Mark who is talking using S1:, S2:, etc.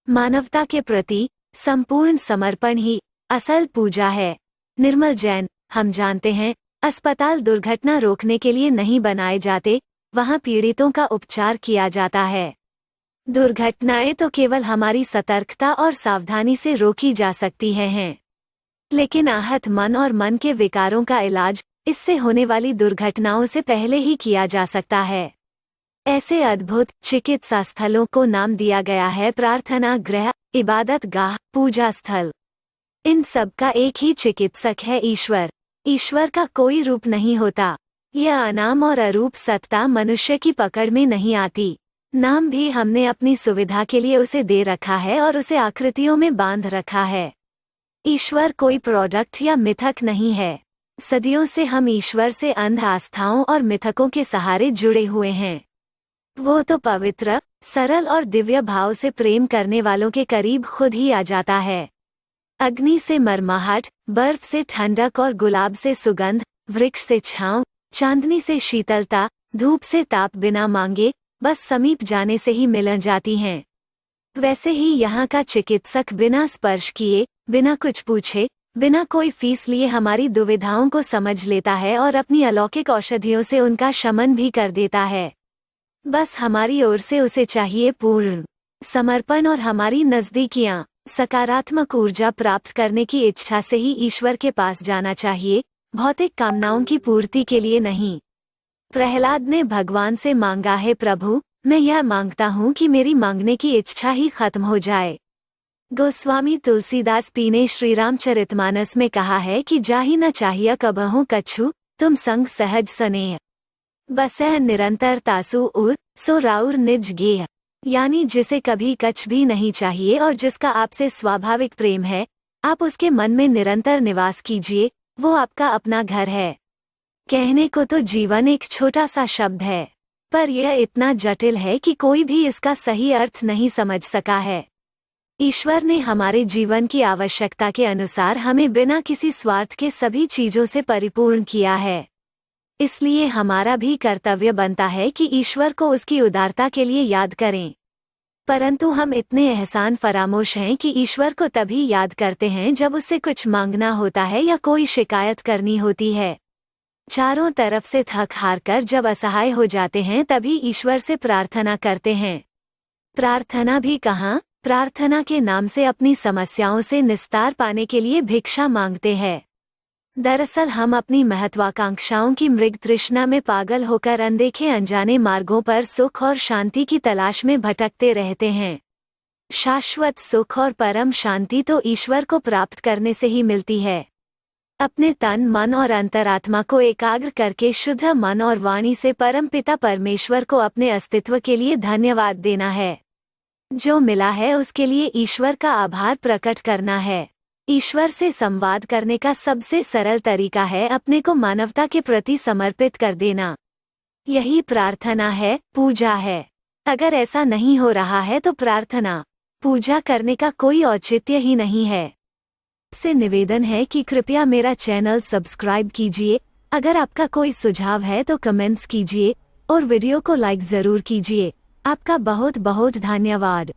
S1: मानवता के प्रति संपूर्ण समर्पण ही असल पूजा है। निर्मल जैन। हम जानते हैं, अस्पताल दुर्घटना रोकने के लिए नहीं बनाए जाते, वहाँ पीड़ितों का उपचार किया जाता है। दुर्घटनाएं तो केवल हमारी सतर्कता और सावधानी से रोकी जा सकती हैं। लेकिन आहत मन और मन के विकारों का इलाज इससे होने वाली दुर्घटनाओं से पहले ही किया जा सकता है। ऐसे अद्भुत चिकित्सा स्थलों को नाम दिया गया है प्रार्थना गृह, इबादत गाह, पूजा स्थल। इन सब का एक ही चिकित्सक है ईश्वर। ईश्वर का कोई रूप नहीं होता। यह अनाम और अरूप सत्ता मनुष्य की पकड़ में नहीं आती। नाम भी हमने अपनी सुविधा के लिए उसे दे रखा है और उसे आकृतियों में बांध रखा है। ईश्वर कोई प्रोडक्ट या मिथक नहीं है। सदियों से हम ईश्वर से अंध आस्थाओं और मिथकों के सहारे जुड़े हुए हैं। वो तो पवित्र, सरल और दिव्य भाव से प्रेम करने वालों के करीब खुद ही आ जाता है। अग्नि से मरमाहट, बर्फ से ठंडक और गुलाब से सुगंध, वृक्ष से छांव, चांदनी से शीतलता, धूप से ताप बिना मांगे बस समीप जाने से ही मिल जाती हैं। वैसे ही यहाँ का चिकित्सक बिना स्पर्श किए, बिना कुछ पूछे, बिना कोई फीस लिए हमारी दुविधाओं को समझ लेता है और अपनी अलौकिक औषधियों से उनका शमन भी कर देता है। बस हमारी ओर से उसे चाहिए पूर्ण समर्पण और हमारी नज़दीकियाँ। सकारात्मक ऊर्जा प्राप्त करने की इच्छा से ही ईश्वर के पास जाना चाहिए, भौतिक कामनाओं की पूर्ति के लिए नहीं। प्रहलाद ने भगवान से मांगा है, प्रभु मैं यह मांगता हूँ कि मेरी मांगने की इच्छा ही खत्म हो जाए। गोस्वामी तुलसीदास पी ने श्रीरामचरितमानस में कहा है कि जाहि न चाहिए कबहु कछु, तुम संग सहज स्नेह बसह निरंतर तासु उर, सो राउर निज गेह। यानी जिसे कभी कछ भी नहीं चाहिए और जिसका आपसे स्वाभाविक प्रेम है, आप उसके मन में निरंतर निवास कीजिए, वो आपका अपना घर है। कहने को तो जीवन एक छोटा सा शब्द है, पर यह इतना जटिल है कि कोई भी इसका सही अर्थ नहीं समझ सका है। ईश्वर ने हमारे जीवन की आवश्यकता के अनुसार हमें बिना किसी स्वार्थ के सभी चीजों से परिपूर्ण किया है। इसलिए हमारा भी कर्तव्य बनता है कि ईश्वर को उसकी उदारता के लिए याद करें। परंतु हम इतने एहसान फरामोश हैं कि ईश्वर को तभी याद करते हैं जब उससे कुछ मांगना होता है या कोई शिकायत करनी होती है। चारों तरफ से थक हार कर जब असहाय हो जाते हैं तभी ईश्वर से प्रार्थना करते हैं। प्रार्थना भी कहाँ, प्रार्थना के नाम से अपनी समस्याओं से निस्तार पाने के लिए भिक्षा मांगते हैं। दरअसल हम अपनी महत्वाकांक्षाओं की मृग तृष्णा में पागल होकर अनदेखे अनजाने मार्गों पर सुख और शांति की तलाश में भटकते रहते हैं। शाश्वत सुख और परम शांति तो ईश्वर को प्राप्त करने से ही मिलती है। अपने तन, मन और अंतरात्मा को एकाग्र करके शुद्ध मन और वाणी से परमपिता परमेश्वर को अपने अस्तित्व के लिए धन्यवाद देना है। जो मिला है उसके लिए ईश्वर का आभार प्रकट करना है। ईश्वर से संवाद करने का सबसे सरल तरीका है अपने को मानवता के प्रति समर्पित कर देना। यही प्रार्थना है, पूजा है। अगर ऐसा नहीं हो रहा है तो प्रार्थना, पूजा करने का कोई औचित्य ही नहीं है। से निवेदन है कि कृपया मेरा चैनल सब्सक्राइब कीजिए। अगर आपका कोई सुझाव है तो कमेंट्स कीजिए और वीडियो को लाइक जरूर कीजिए। आपका बहुत बहुत धन्यवाद।